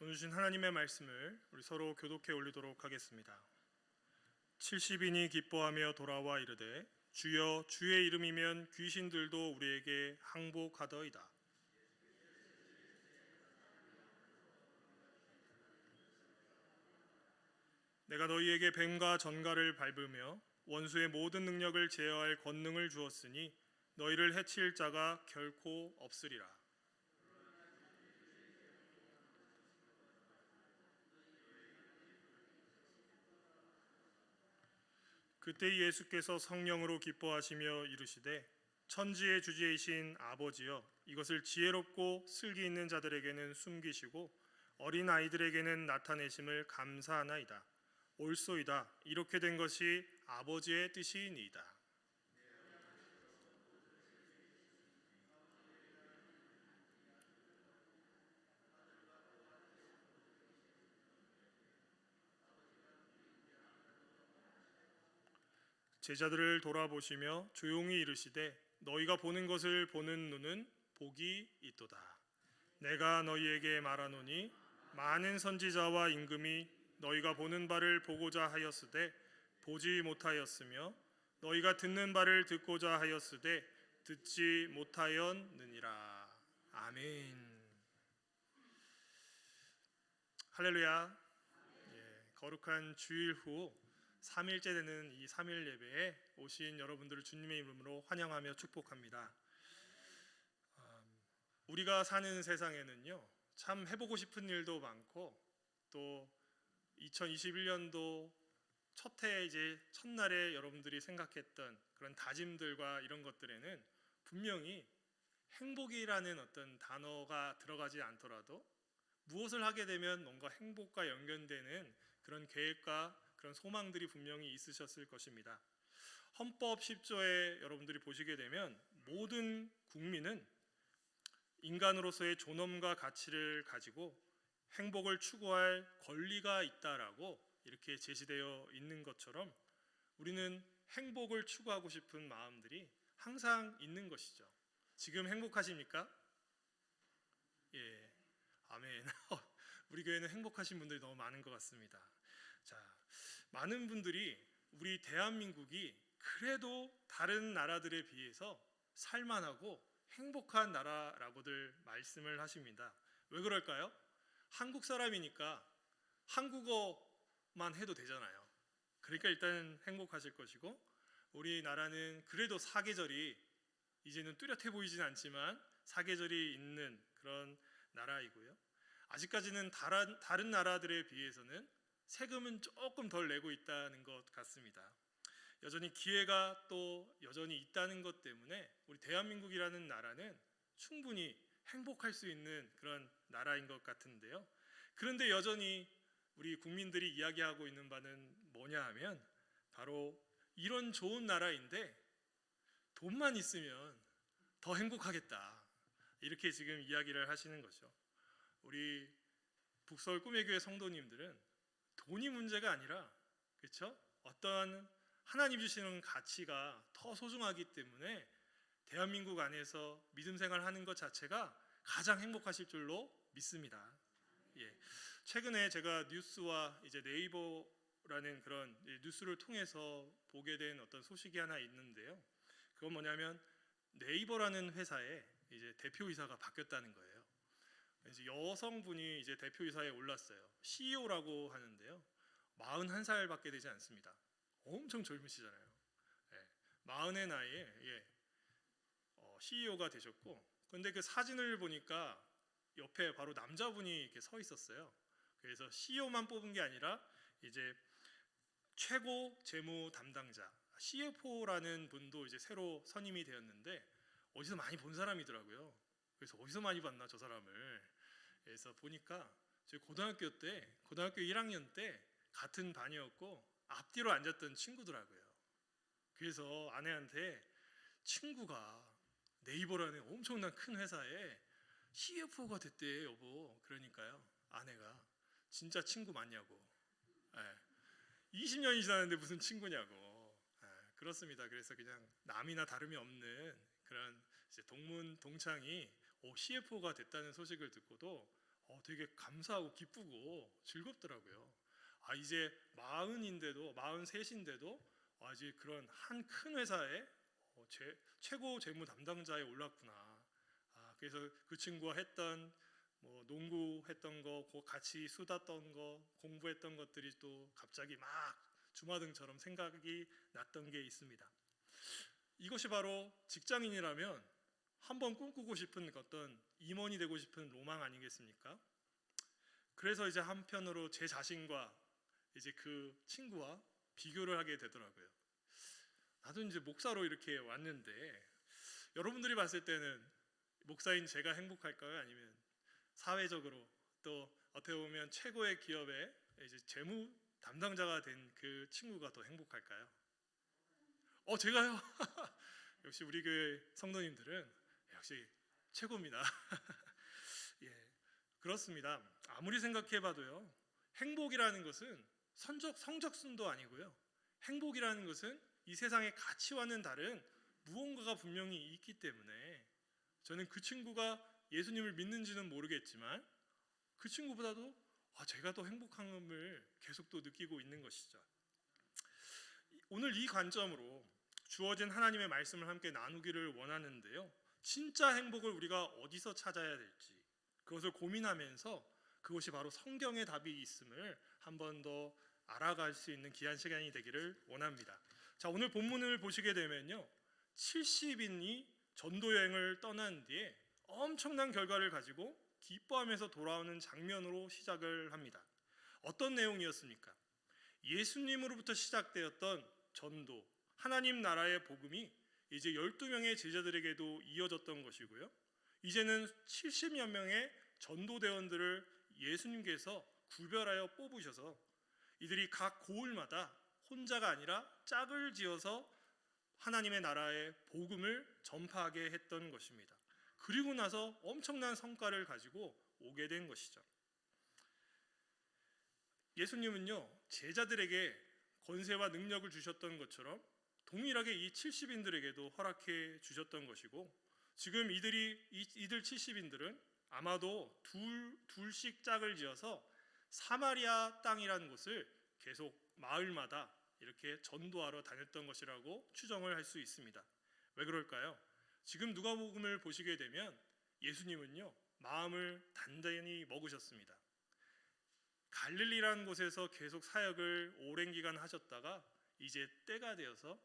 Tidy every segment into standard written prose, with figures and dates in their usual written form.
오늘 주신 하나님의 말씀을 우리 서로 교독해 올리도록 하겠습니다. 70인이 기뻐하며 돌아와 이르되 주여 주의 이름이면 귀신들도 우리에게 항복하더이다. 내가 너희에게 뱀과 전갈을 밟으며 원수의 모든 능력을 제어할 권능을 주었으니 너희를 해칠 자가 결코 없으리라. 그때 예수께서 성령으로 기뻐하시며 이르시되 천지의 주제이신 아버지여 이것을 지혜롭고 슬기 있는 자들에게는 숨기시고 어린 아이들에게는 나타내심을 감사하나이다. 옳소이다. 이렇게 된 것이 아버지의 뜻이니이다. 제자들을 돌아보시며 조용히 이르시되 너희가 보는 것을 보는 눈은 복이 있도다. 내가 너희에게 말하노니 많은 선지자와 임금이 너희가 보는 바를 보고자 하였으되 보지 못하였으며 너희가 듣는 바를 듣고자 하였으되 듣지 못하였느니라. 아멘. 할렐루야. 거룩한 주일 후 3일째 되는 이 3일 예배에 오신 여러분들을 주님의 이름으로 환영하며 축복합니다. 우리가 사는 세상에는요, 참 해보고 싶은 일도 많고 또 2021년도 이제 첫날에 여러분들이 생각했던 그런 다짐들과 이런 것들에는 분명히 행복이라는 어떤 단어가 들어가지 않더라도 무엇을 하게 되면 뭔가 행복과 연결되는 그런 계획과 그런 소망들이 분명히 있으셨을 것입니다. 헌법 10조에 여러분들이 보시게 되면 모든 국민은 인간으로서의 존엄과 가치를 가지고 행복을 추구할 권리가 있다라고 이렇게 제시되어 있는 것처럼 우리는 행복을 추구하고 싶은 마음들이 항상 있는 것이죠. 지금 행복하십니까? 예, 아멘. 우리 교회는 행복하신 분들이 너무 많은 것 같습니다. 자, 많은 분들이 우리 대한민국이 그래도 다른 나라들에 비해서 살만하고 행복한 나라라고들 말씀을 하십니다. 왜 그럴까요? 한국 사람이니까 한국어만 해도 되잖아요. 그러니까 일단 행복하실 것이고, 우리나라는 그래도 사계절이 이제는 뚜렷해 보이진 않지만 사계절이 있는 그런 나라이고요. 아직까지는 다른 나라들에 비해서는 세금은 조금 덜 내고 있다는 것 같습니다. 여전히 기회가 또 여전히 있다는 것 때문에 우리 대한민국이라는 나라는 충분히 행복할 수 있는 그런 나라인 것 같은데요. 그런데 여전히 우리 국민들이 이야기하고 있는 바는 뭐냐 하면 바로 이런 좋은 나라인데 돈만 있으면 더 행복하겠다, 이렇게 지금 이야기를 하시는 거죠. 우리 북서울 꿈의 교회 성도님들은 돈이 문제가 아니라, 그렇죠? 어떠한 하나님 주시는 가치가 더 소중하기 때문에 대한민국 안에서 믿음 생활하는 것 자체가 가장 행복하실 줄로 믿습니다. 예. 최근에 제가 뉴스와 이제 네이버라는 그런 뉴스를 통해서 보게 된 어떤 소식이 하나 있는데요. 그건 뭐냐면 네이버라는 회사에 이제 대표이사가 바뀌었다는 거예요. 이제 여성분이 이제 대표이사에 올랐어요. CEO라고 하는데요. 41살밖에 되지 않습니다. 엄청 젊으시잖아요. 40의 나이에 CEO가 되셨고, 근데 그 사진을 보니까 옆에 바로 남자분이 이렇게 서 있었어요. 그래서 CEO만 뽑은 게 아니라 이제 최고 재무 담당자 CFO라는 분도 이제 새로 선임이 되었는데 어디서 많이 본 사람이더라고요. 그래서 어디서 많이 봤나 저 사람을. 그래서 보니까 저희 고등학교 1학년 때 같은 반이었고 앞뒤로 앉았던 친구더라고요. 그래서 아내한테 친구가 네이버라는 엄청난 큰 회사에 CFO가 됐대 여보. 그러니까요, 아내가 진짜 친구 맞냐고. 20년이 지났는데 무슨 친구냐고. 그렇습니다. 그래서 그냥 남이나 다름이 없는 그런 이제 동문 동창이 CFO가 됐다는 소식을 듣고도 되게 감사하고 기쁘고 즐겁더라고요. 이제 40인데도 43인데도 이제 그런 한 큰 회사에 최고 재무 담당자에 올랐구나. 그래서 그 친구가 했던 뭐 농구했던 거, 같이 수다 떤 거, 공부했던 것들이 또 갑자기 막 주마등처럼 생각이 났던 게 있습니다. 이것이 바로 직장인이라면 한번 꿈꾸고 싶은 어떤 임원이 되고 싶은 로망 아니겠습니까? 그래서 이제 한편으로 제 자신과 이제 그 친구와 비교를 하게 되더라고요. 나도 이제 목사로 이렇게 왔는데 여러분들이 봤을 때는 목사인 제가 행복할까요? 아니면 사회적으로 또 어떻게 보면 최고의 기업의 이제 재무 담당자가 된 그 친구가 더 행복할까요? 제가요? 역시 우리 교회 성도님들은 역시 최고입니다. 예, 그렇습니다. 아무리 생각해봐도요, 행복이라는 것은 성적순도 아니고요. 행복이라는 것은 이 세상의 가치와는 다른 무언가가 분명히 있기 때문에 저는 그 친구가 예수님을 믿는지는 모르겠지만 그 친구보다도 제가 더 행복함을 계속 또 느끼고 있는 것이죠. 오늘 이 관점으로 주어진 하나님의 말씀을 함께 나누기를 원하는데요. 진짜 행복을 우리가 어디서 찾아야 될지 그것을 고민하면서 그것이 바로 성경의 답이 있음을 한 번 더 알아갈 수 있는 귀한 시간이 되기를 원합니다. 자, 오늘 본문을 보시게 되면요, 70인이 전도 여행을 떠난 뒤에 엄청난 결과를 가지고 기뻐하면서 돌아오는 장면으로 시작을 합니다. 어떤 내용이었습니까? 예수님으로부터 시작되었던 전도, 하나님 나라의 복음이 이제 12명의 제자들에게도 이어졌던 것이고요. 이제는 70여 명의 전도대원들을 예수님께서 구별하여 뽑으셔서 이들이 각 고을마다 혼자가 아니라 짝을 지어서 하나님의 나라의 복음을 전파하게 했던 것입니다. 그리고 나서 엄청난 성과를 가지고 오게 된 것이죠. 예수님은요, 제자들에게 권세와 능력을 주셨던 것처럼 동일하게 이 70인들에게도 허락해 주셨던 것이고, 지금 이들 70인들은 아마도 둘씩 짝을 지어서 사마리아 땅이라는 곳을 계속 마을마다 이렇게 전도하러 다녔던 것이라고 추정을 할 수 있습니다. 왜 그럴까요? 지금 누가복음을 보시게 되면 예수님은요, 마음을 단단히 먹으셨습니다. 갈릴리라는 곳에서 계속 사역을 오랜 기간 하셨다가 이제 때가 되어서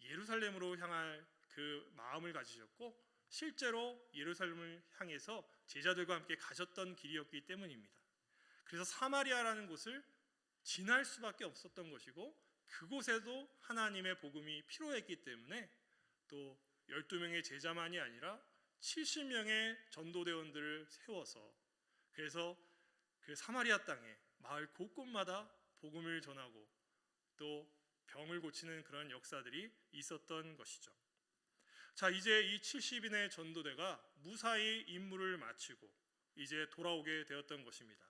예루살렘으로 향할 그 마음을 가지셨고, 실제로 예루살렘을 향해서 제자들과 함께 가셨던 길이었기 때문입니다. 그래서 사마리아라는 곳을 지날 수밖에 없었던 것이고, 그곳에도 하나님의 복음이 필요했기 때문에 또 12명의 제자만이 아니라 70명의 전도대원들을 세워서, 그래서 그 사마리아 땅에 마을 곳곳마다 복음을 전하고 또 병을 고치는 그런 역사들이 있었던 것이죠. 자, 이제 이 70인의 전도대가 무사히 임무를 마치고 이제 돌아오게 되었던 것입니다.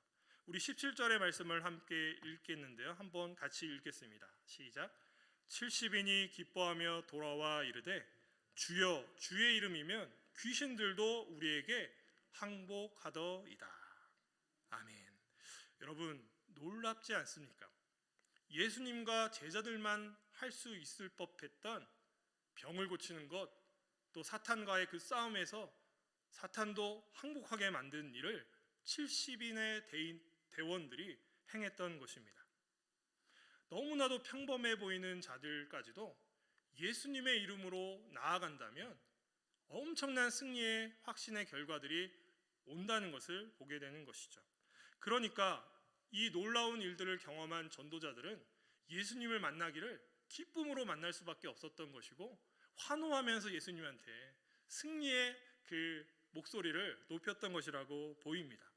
우리 17절의 말씀을 함께 읽겠는데요. 한번 같이 읽겠습니다. 시작. 70인이 기뻐하며 돌아와 이르되 주여, 주의 이름이면 귀신들도 우리에게 항복하더이다. 아멘. 여러분, 놀랍지 않습니까? 예수님과 제자들만 할 수 있을 법했던 병을 고치는 것, 또 사탄과의 그 싸움에서 사탄도 항복하게 만든 일을 70인의 대원들이 행했던 것입니다. 너무나도 평범해 보이는 자들까지도 예수님의 이름으로 나아간다면 엄청난 승리의 확신의 결과들이 온다는 것을 보게 되는 것이죠. 그러니까 이 놀라운 일들을 경험한 전도자들은 예수님을 만나기를 기쁨으로 만날 수밖에 없었던 것이고, 환호하면서 예수님한테 승리의 그 목소리를 높였던 것이라고 보입니다.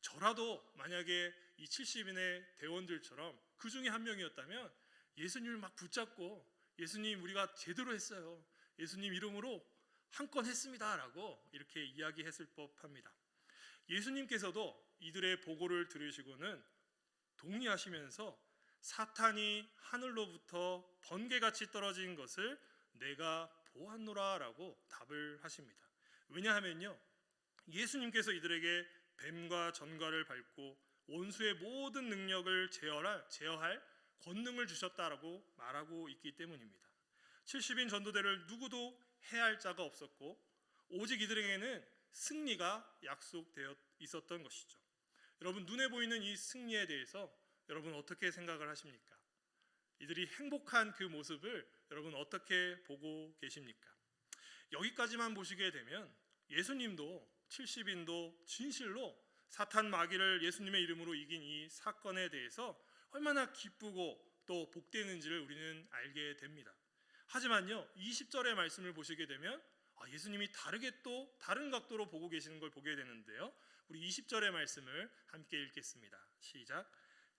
저라도 만약에 이 70인의 대원들처럼 그 중에 한 명이었다면 예수님을 막 붙잡고, 예수님 우리가 제대로 했어요, 예수님 이름으로 한 건 했습니다 라고 이렇게 이야기했을 법합니다. 예수님께서도 이들의 보고를 들으시고는 동의하시면서 사탄이 하늘로부터 번개같이 떨어진 것을 내가 보았노라 라고 답을 하십니다. 왜냐하면요, 예수님께서 이들에게 뱀과 전갈을 밟고 원수의 모든 능력을 제어할 권능을 주셨다라고 말하고 있기 때문입니다. 70인 전도대를 누구도 해할 자가 없었고 오직 이들에게는 승리가 약속되어 있었던 것이죠. 여러분, 눈에 보이는 이 승리에 대해서 여러분 어떻게 생각을 하십니까? 이들이 행복한 그 모습을 여러분 어떻게 보고 계십니까? 여기까지만 보시게 되면 예수님도 70인도 진실로 사탄 마귀를 예수님의 이름으로 이긴 이 사건에 대해서 얼마나 기쁘고 또 복되는지를 우리는 알게 됩니다. 하지만요, 20절의 말씀을 보시게 되면 예수님이 다르게 또 다른 각도로 보고 계시는 걸 보게 되는데요. 우리 20절의 말씀을 함께 읽겠습니다. 시작.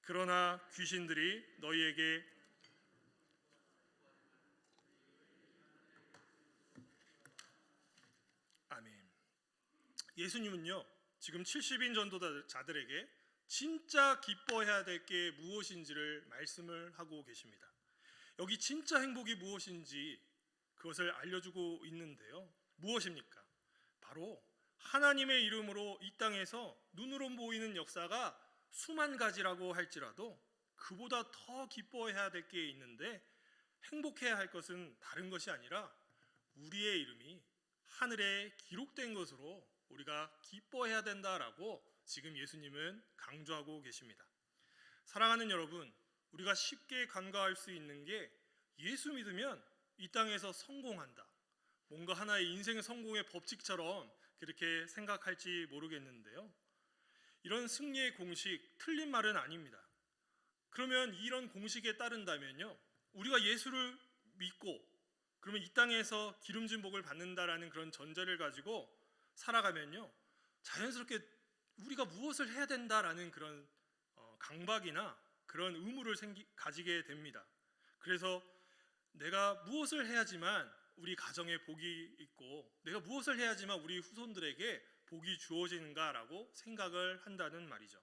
그러나 귀신들이 너희에게 아멘. 예수님은요, 지금 70인 전도자들에게 진짜 기뻐해야 될 게 무엇인지를 말씀을 하고 계십니다. 여기 진짜 행복이 무엇인지 그것을 알려주고 있는데요. 무엇입니까? 바로 하나님의 이름으로 이 땅에서 눈으로 보이는 역사가 수만 가지라고 할지라도 그보다 더 기뻐해야 될 게 있는데, 행복해야 할 것은 다른 것이 아니라 우리의 이름이 하늘에 기록된 것으로 우리가 기뻐해야 된다라고 지금 예수님은 강조하고 계십니다. 사랑하는 여러분, 우리가 쉽게 간과할 수 있는 게 예수 믿으면 이 땅에서 성공한다, 뭔가 하나의 인생의 성공의 법칙처럼 그렇게 생각할지 모르겠는데요. 이런 승리의 공식, 틀린 말은 아닙니다. 그러면 이런 공식에 따른다면요, 우리가 예수를 믿고 그러면 이 땅에서 기름진 복을 받는다라는 그런 전제를 가지고 살아가면요, 자연스럽게 우리가 무엇을 해야 된다라는 그런 강박이나 그런 의무를 가지게 됩니다. 그래서 내가 무엇을 해야지만 우리 가정에 복이 있고 내가 무엇을 해야지만 우리 후손들에게 복이 주어지는가라고 생각을 한다는 말이죠.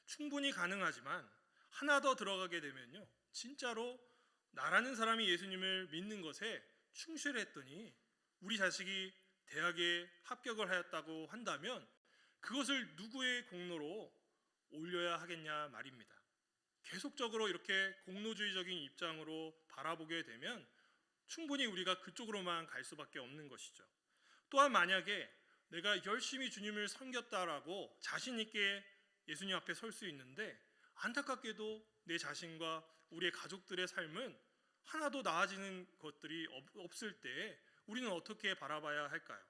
충분히 가능하지만 하나 더 들어가게 되면요, 진짜로 나라는 사람이 예수님을 믿는 것에 충실했더니 우리 자식이 대학에 합격을 하였다고 한다면 그것을 누구의 공로로 올려야 하겠냐 말입니다. 계속적으로 이렇게 공로주의적인 입장으로 바라보게 되면 충분히 우리가 그쪽으로만 갈 수밖에 없는 것이죠. 또한 만약에 내가 열심히 주님을 섬겼다라고 자신 있게 예수님 앞에 설 수 있는데 안타깝게도 내 자신과 우리의 가족들의 삶은 하나도 나아지는 것들이 없을 때 우리는 어떻게 바라봐야 할까요?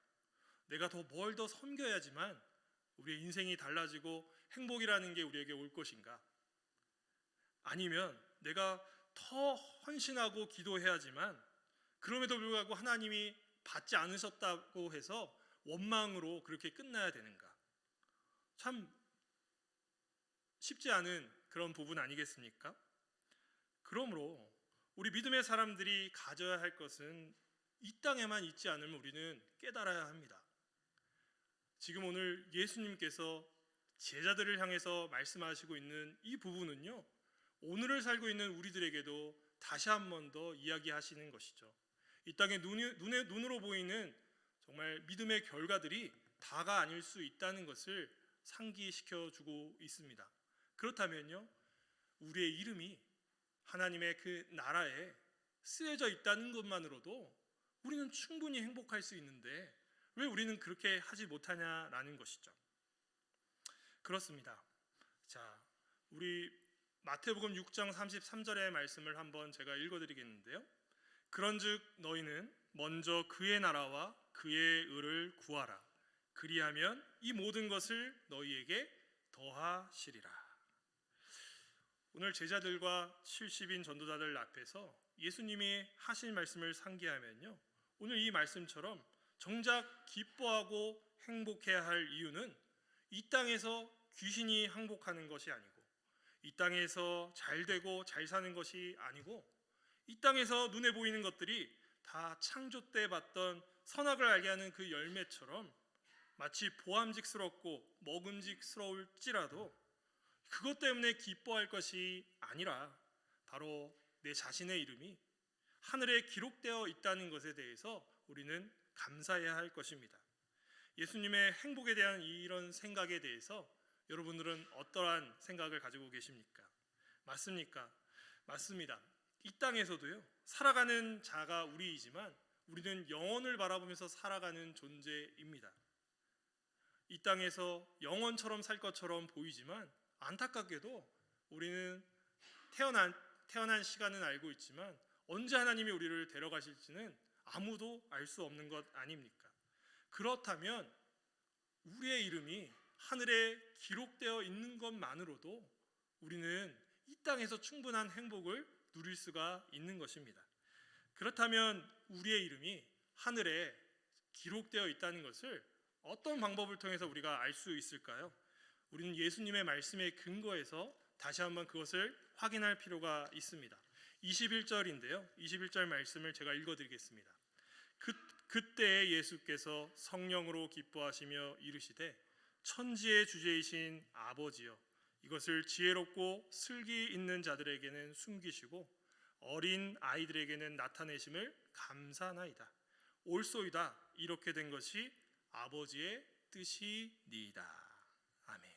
내가 뭘 더 섬겨야지만 우리의 인생이 달라지고 행복이라는 게 우리에게 올 것인가? 아니면 내가 더 헌신하고 기도해야지만 그럼에도 불구하고 하나님이 받지 않으셨다고 해서 원망으로 그렇게 끝나야 되는가? 참 쉽지 않은 그런 부분 아니겠습니까? 그러므로 우리 믿음의 사람들이 가져야 할 것은 이 땅에만 있지 않으면 우리는 깨달아야 합니다. 지금 오늘 예수님께서 제자들을 향해서 말씀하시고 있는 이 부분은요, 오늘을 살고 있는 우리들에게도 다시 한 번 더 이야기하시는 것이죠. 이 땅에 눈으로 보이는 정말 믿음의 결과들이 다가 아닐 수 있다는 것을 상기시켜 주고 있습니다. 그렇다면요, 우리의 이름이 하나님의 그 나라에 쓰여져 있다는 것만으로도 우리는 충분히 행복할 수 있는데 왜 우리는 그렇게 하지 못하냐라는 것이죠. 그렇습니다. 자, 우리 마태복음 6장 33절의 말씀을 한번 제가 읽어드리겠는데요. 그런즉 너희는 먼저 그의 나라와 그의 의를 구하라. 그리하면 이 모든 것을 너희에게 더하시리라. 오늘 제자들과 70인 전도자들 앞에서 예수님이 하신 말씀을 상기하면요, 오늘 이 말씀처럼 정작 기뻐하고 행복해야 할 이유는 이 땅에서 귀신이 항복하는 것이 아니고 이 땅에서 잘 되고 잘 사는 것이 아니고 이 땅에서 눈에 보이는 것들이 다 창조 때 봤던 선악을 알게 하는 그 열매처럼 마치 보암직스럽고 먹음직스러울지라도 그것 때문에 기뻐할 것이 아니라 바로 내 자신의 이름이 하늘에 기록되어 있다는 것에 대해서 우리는 감사해야 할 것입니다. 예수님의 행복에 대한 이런 생각에 대해서 여러분들은 어떠한 생각을 가지고 계십니까? 맞습니까? 맞습니다. 이 땅에서도요, 살아가는 자가 우리이지만 우리는 영원을 바라보면서 살아가는 존재입니다. 이 땅에서 영원처럼 살 것처럼 보이지만 안타깝게도 우리는 태어난 시간은 알고 있지만 언제 하나님이 우리를 데려가실지는 아무도 알 수 없는 것 아닙니까? 그렇다면 우리의 이름이 하늘에 기록되어 있는 것만으로도 우리는 이 땅에서 충분한 행복을 누릴 수가 있는 것입니다. 그렇다면 우리의 이름이 하늘에 기록되어 있다는 것을 어떤 방법을 통해서 우리가 알 수 있을까요? 우리는 예수님의 말씀에 근거해서 다시 한번 그것을 확인할 필요가 있습니다. 21절인데요. 21절 말씀을 제가 읽어드리겠습니다. 그때 예수께서 성령으로 기뻐하시며 이르시되 천지의 주제이신 아버지여, 이것을 지혜롭고 슬기 있는 자들에게는 숨기시고 어린 아이들에게는 나타내심을 감사하나이다. 옳소이다. 이렇게 된 것이 아버지의 뜻이니이다. 아멘.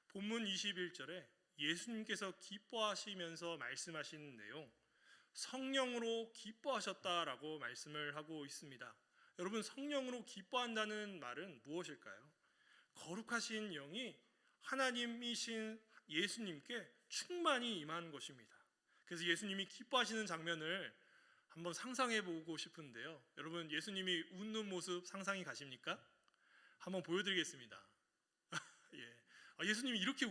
본문 21절에 예수님께서 기뻐하시면서 말씀하신 내용, 성령으로 기뻐하셨다라고 말씀을 하고 있습니다. 여러분, 성령으로 기뻐한다는 말은 무엇일까요? 거룩하신 영이 하나님이신 예수님께 충만히 임한 것입니다. 그래서 예수님이 기뻐하시는 장면을 한번 상상해 보고 싶은데요. 여러분, 예수님이 웃는 모습 상상이 가십니까? 한번 보여드리겠습니다. 예. 예수님이 이렇게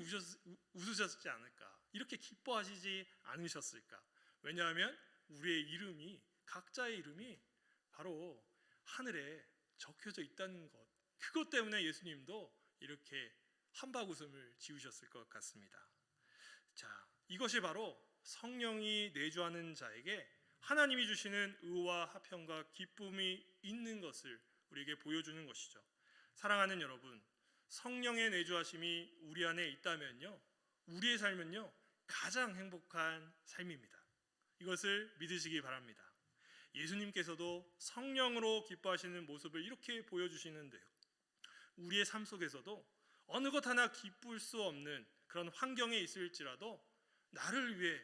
웃으셨지 않을까? 이렇게 기뻐하시지 않으셨을까? 왜냐하면 우리의 이름이, 각자의 이름이 바로 하늘에 적혀져 있다는 것, 그것 때문에 예수님도 이렇게 한바구음을 지으셨을 것 같습니다. 자, 이것이 바로 성령이 내주하는 자에게 하나님이 주시는 의와 화평과 기쁨이 있는 것을 우리에게 보여주는 것이죠. 사랑하는 여러분, 성령의 내주하심이 우리 안에 있다면요, 우리의 삶은요 가장 행복한 삶입니다. 이것을 믿으시기 바랍니다. 예수님께서도 성령으로 기뻐하시는 모습을 이렇게 보여주시는데요, 우리의 삶 속에서도 어느 것 하나 기쁠 수 없는 그런 환경에 있을지라도 나를 위해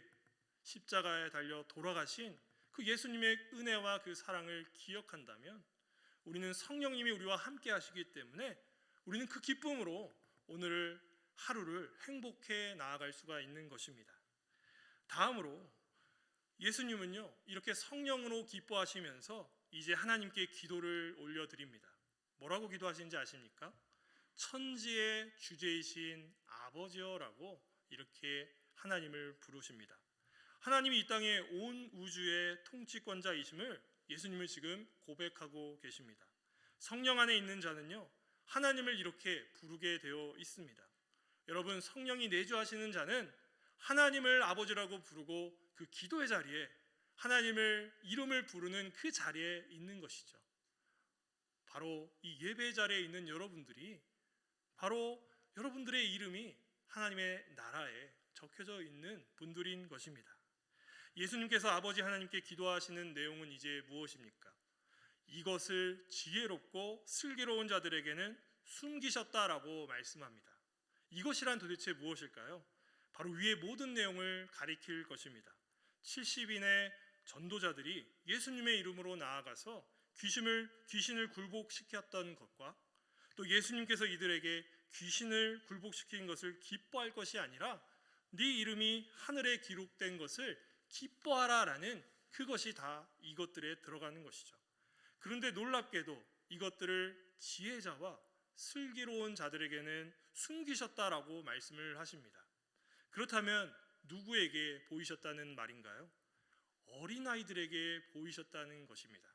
십자가에 달려 돌아가신 그 예수님의 은혜와 그 사랑을 기억한다면 우리는 성령님이 우리와 함께 하시기 때문에 우리는 그 기쁨으로 오늘 하루를 행복해 나아갈 수가 있는 것입니다. 다음으로 예수님은요, 이렇게 성령으로 기뻐하시면서 이제 하나님께 기도를 올려드립니다. 뭐라고 기도하시는지 아십니까? 천지의 주제이신 아버지여라고 이렇게 하나님을 부르십니다. 하나님이 이 땅의 온 우주의 통치권자이심을 예수님은 지금 고백하고 계십니다. 성령 안에 있는 자는요, 하나님을 이렇게 부르게 되어 있습니다. 여러분, 성령이 내주하시는 자는 하나님을 아버지라고 부르고 그 기도의 자리에 하나님을 이름을 부르는 그 자리에 있는 것이죠. 바로 이 예배 자리에 있는 여러분들이 바로 여러분들의 이름이 하나님의 나라에 적혀져 있는 분들인 것입니다. 예수님께서 아버지 하나님께 기도하시는 내용은 이제 무엇입니까? 이것을 지혜롭고 슬기로운 자들에게는 숨기셨다라고 말씀합니다. 이것이란 도대체 무엇일까요? 바로 위의 모든 내용을 가리킬 것입니다. 70인의 전도자들이 예수님의 이름으로 나아가서 귀신을 굴복시켰던 것과 또 예수님께서 이들에게 귀신을 굴복시킨 것을 기뻐할 것이 아니라 네 이름이 하늘에 기록된 것을 기뻐하라라는 그것이 다 이것들에 들어가는 것이죠. 그런데 놀랍게도 이것들을 지혜자와 슬기로운 자들에게는 숨기셨다라고 말씀을 하십니다. 그렇다면 누구에게 보이셨다는 말인가요? 어린아이들에게 보이셨다는 것입니다.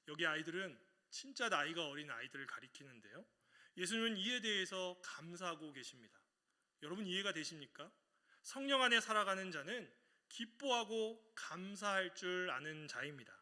여기 아이들은 진짜 나이가 어린 아이들을 가리키는데요, 예수님은 이에 대해서 감사하고 계십니다. 여러분, 이해가 되십니까? 성령 안에 살아가는 자는 기뻐하고 감사할 줄 아는 자입니다.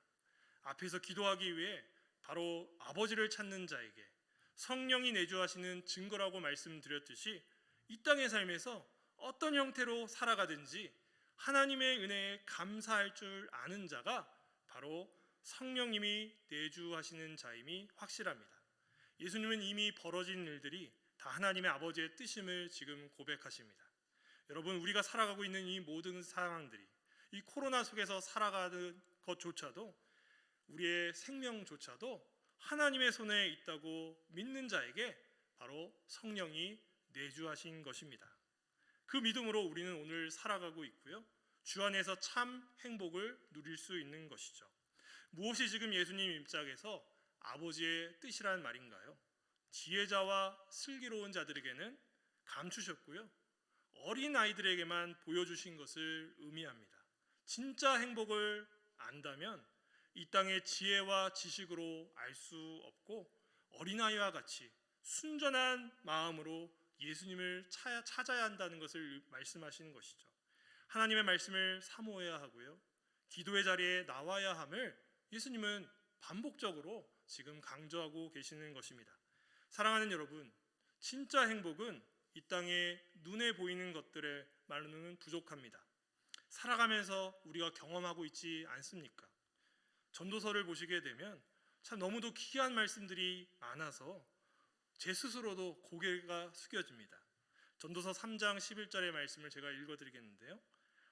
앞에서 기도하기 위해 바로 아버지를 찾는 자에게 성령이 내주하시는 증거라고 말씀드렸듯이 이 땅의 삶에서 어떤 형태로 살아가든지 하나님의 은혜에 감사할 줄 아는 자가 바로 성령님이 내주하시는 자임이 확실합니다. 예수님은 이미 벌어진 일들이 다 하나님의 아버지의 뜻임을 지금 고백하십니다. 여러분, 우리가 살아가고 있는 이 모든 상황들이, 이 코로나 속에서 살아가는 것조차도, 우리의 생명조차도 하나님의 손에 있다고 믿는 자에게 바로 성령이 내주하신 것입니다. 그 믿음으로 우리는 오늘 살아가고 있고요, 주 안에서 참 행복을 누릴 수 있는 것이죠. 무엇이 지금 예수님 입장에서 아버지의 뜻이란 말인가요? 지혜자와 슬기로운 자들에게는 감추셨고요, 어린 아이들에게만 보여주신 것을 의미합니다. 진짜 행복을 안다면 이 땅의 지혜와 지식으로 알 수 없고, 어린아이와 같이 순전한 마음으로 예수님을 찾아야 한다는 것을 말씀하시는 것이죠. 하나님의 말씀을 사모해야 하고요, 기도의 자리에 나와야 함을 예수님은 반복적으로 지금 강조하고 계시는 것입니다. 사랑하는 여러분, 진짜 행복은 이 땅에 눈에 보이는 것들의 말로는 부족합니다. 살아가면서 우리가 경험하고 있지 않습니까? 전도서를 보시게 되면 참 너무도 귀한 말씀들이 많아서 제 스스로도 고개가 숙여집니다. 전도서 3장 11절의 말씀을 제가 읽어드리겠는데요.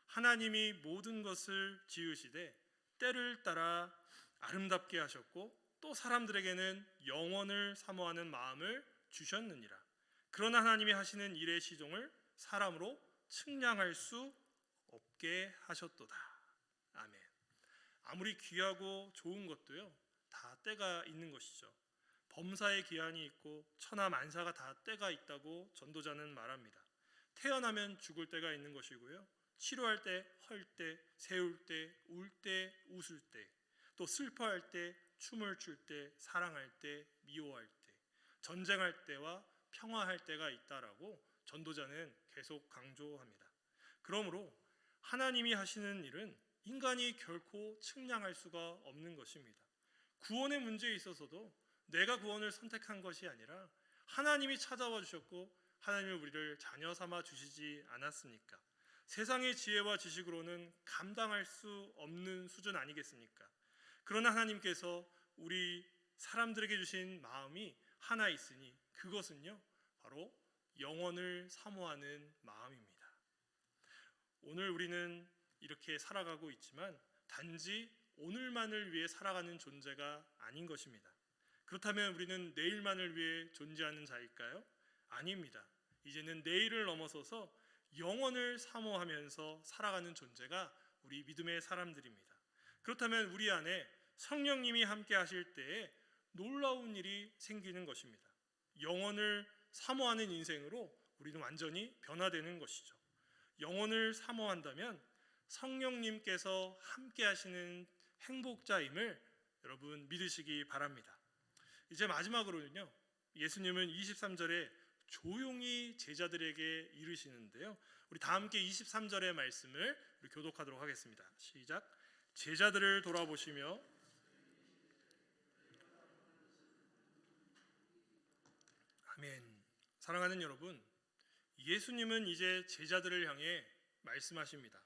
하나님이 모든 것을 지으시되 때를 따라 아름답게 하셨고 또 사람들에게는 영원을 사모하는 마음을 주셨느니라. 그러나 하나님이 하시는 일의 시종을 사람으로 측량할 수 없게 하셨도다. 아멘. 아무리 귀하고 좋은 것도요, 다 때가 있는 것이죠. 범사의 기한이 있고 천하만사가 다 때가 있다고 전도자는 말합니다. 태어나면 죽을 때가 있는 것이고요, 치료할 때, 헐 때, 세울 때, 울 때, 웃을 때, 또 슬퍼할 때, 춤을 출 때, 사랑할 때, 미워할 때, 전쟁할 때와 평화할 때가 있다라고 전도자는 계속 강조합니다. 그러므로 하나님이 하시는 일은 인간이 결코 측량할 수가 없는 것입니다. 구원의 문제에 있어서도 내가 구원을 선택한 것이 아니라 하나님이 찾아와 주셨고 하나님이 우리를 자녀 삼아 주시지 않았습니까? 세상의 지혜와 지식으로는 감당할 수 없는 수준 아니겠습니까? 그러나 하나님께서 우리 사람들에게 주신 마음이 하나 있으니 그것은요, 바로 영원을 사모하는 마음입니다. 오늘 우리는 이렇게 살아가고 있지만 단지 오늘만을 위해 살아가는 존재가 아닌 것입니다. 그렇다면 우리는 내일만을 위해 존재하는 자일까요? 아닙니다. 이제는 내일을 넘어서서 영원을 사모하면서 살아가는 존재가 우리 믿음의 사람들입니다. 그렇다면 우리 안에 성령님이 함께 하실 때에 놀라운 일이 생기는 것입니다. 영원을 사모하는 인생으로 우리는 완전히 변화되는 것이죠. 영원을 사모한다면 성령님께서 함께 하시는 행복자임을 여러분 믿으시기 바랍니다. 이제 마지막으로는요, 예수님은 23절에 조용히 제자들에게 이르시는데요, 우리 다 함께 23절의 말씀을 우리 교독하도록 하겠습니다. 시작. 제자들을 돌아보시며 아멘. 사랑하는 여러분, 예수님은 이제 제자들을 향해 말씀하십니다.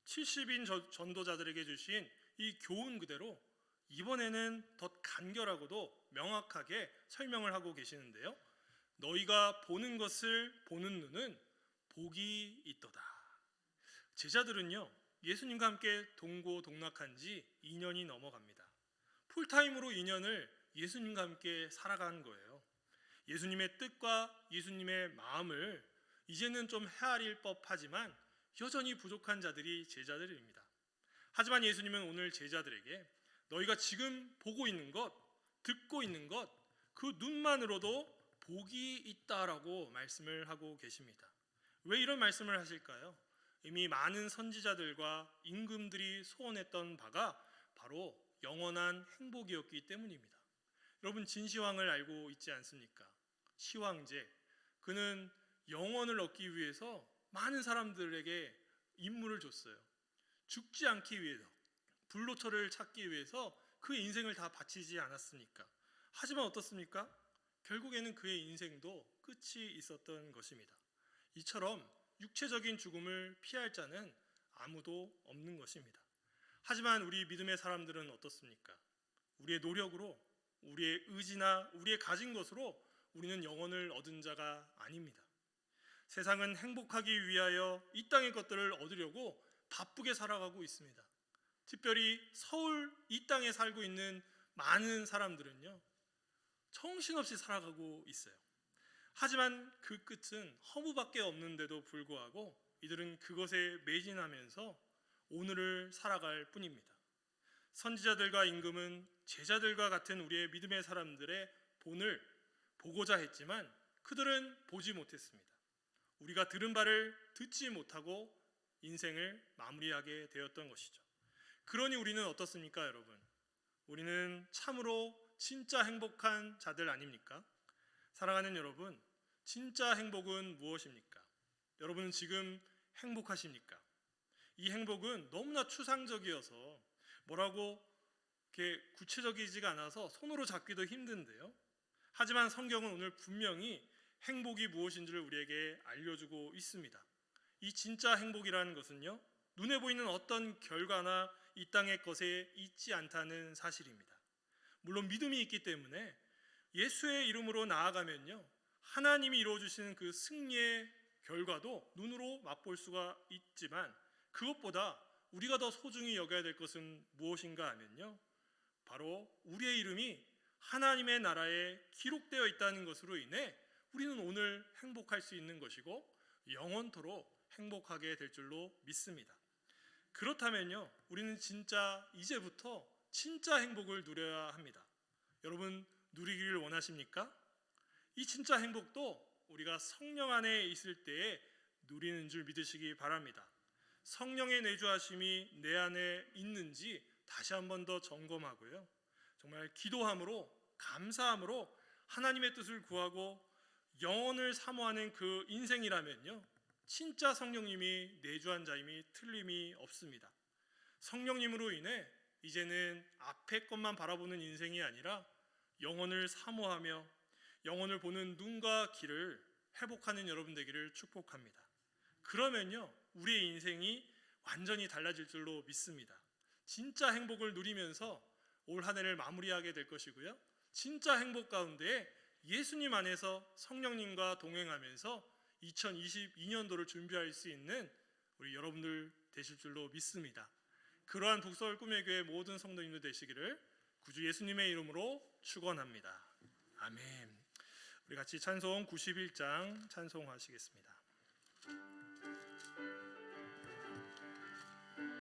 70인 전도자들에게 주신 이 교훈 그대로 이번에는 더 간결하고도 명확하게 설명을 하고 계시는데요, 너희가 보는 것을 보는 눈은 복이 있도다. 제자들은요, 예수님과 함께 동고동락한 지 2년이 넘어갑니다. 풀타임으로 2년을 예수님과 함께 살아간 거예요. 예수님의 뜻과 예수님의 마음을 이제는 좀 헤아릴 법하지만 여전히 부족한 자들이 제자들입니다. 하지만 예수님은 오늘 제자들에게 너희가 지금 보고 있는 것, 듣고 있는 것, 그 눈만으로도 복이 있다라고 말씀을 하고 계십니다. 왜 이런 말씀을 하실까요? 이미 많은 선지자들과 임금들이 소원했던 바가 바로 영원한 행복이었기 때문입니다. 여러분, 진시황을 알고 있지 않습니까? 시황제, 그는 영원을 얻기 위해서 많은 사람들에게 임무를 줬어요. 죽지 않기 위해서, 불로초를 찾기 위해서 그의 인생을 다 바치지 않았습니까? 하지만 어떻습니까? 결국에는 그의 인생도 끝이 있었던 것입니다. 이처럼 육체적인 죽음을 피할 자는 아무도 없는 것입니다. 하지만 우리 믿음의 사람들은 어떻습니까? 우리의 노력으로 우리의 의지나 우리의 가진 것으로 우리는 영혼을 얻은 자가 아닙니다. 세상은 행복하기 위하여 이 땅의 것들을 얻으려고 바쁘게 살아가고 있습니다. 특별히 서울 이 땅에 살고 있는 많은 사람들은요, 정신없이 살아가고 있어요. 하지만 그 끝은 허무밖에 없는데도 불구하고 이들은 그것에 매진하면서 오늘을 살아갈 뿐입니다. 선지자들과 임금은 제자들과 같은 우리의 믿음의 사람들의 본을 보고자 했지만 그들은 보지 못했습니다. 우리가 들은 바를 듣지 못하고 인생을 마무리하게 되었던 것이죠. 그러니 우리는 어떻습니까, 여러분? 우리는 참으로 진짜 행복한 자들 아닙니까? 사랑하는 여러분, 진짜 행복은 무엇입니까? 여러분은 지금 행복하십니까? 이 행복은 너무나 추상적이어서 뭐라고 이렇게 구체적이지가 않아서 손으로 잡기도 힘든데요. 하지만 성경은 오늘 분명히 행복이 무엇인지를 우리에게 알려주고 있습니다. 이 진짜 행복이라는 것은요, 눈에 보이는 어떤 결과나 이 땅의 것에 있지 않다는 사실입니다. 물론 믿음이 있기 때문에 예수의 이름으로 나아가면요, 하나님이 이루어주시는 그 승리의 결과도 눈으로 맛볼 수가 있지만 그것보다 우리가 더 소중히 여겨야 될 것은 무엇인가 하면요, 바로 우리의 이름이 하나님의 나라에 기록되어 있다는 것으로 인해 우리는 오늘 행복할 수 있는 것이고 영원토록 행복하게 될 줄로 믿습니다. 그렇다면요, 우리는 진짜 이제부터 진짜 행복을 누려야 합니다. 여러분, 누리기를 원하십니까? 이 진짜 행복도 우리가 성령 안에 있을 때에 누리는 줄 믿으시기 바랍니다. 성령의 내주하심이 내 안에 있는지 다시 한 번 더 점검하고요, 정말 기도함으로 감사함으로 하나님의 뜻을 구하고 영혼을 사모하는 그 인생이라면요, 진짜 성령님이 내주한 자임이 틀림이 없습니다. 성령님으로 인해 이제는 앞의 것만 바라보는 인생이 아니라 영혼을 사모하며 영혼을 보는 눈과 귀를 회복하는 여러분 되기를 축복합니다. 그러면요, 우리의 인생이 완전히 달라질 줄로 믿습니다. 진짜 행복을 누리면서 올 한 해를 마무리하게 될 것이고요, 진짜 행복 가운데 예수님 안에서 성령님과 동행하면서 2022년도를 준비할 수 있는 우리 여러분들 되실 줄로 믿습니다. 그러한 북서울 꿈의 교회 모든 성도님들 되시기를 구주 예수님의 이름으로 축원합니다. 아멘. 우리 같이 찬송 91장 찬송하시겠습니다.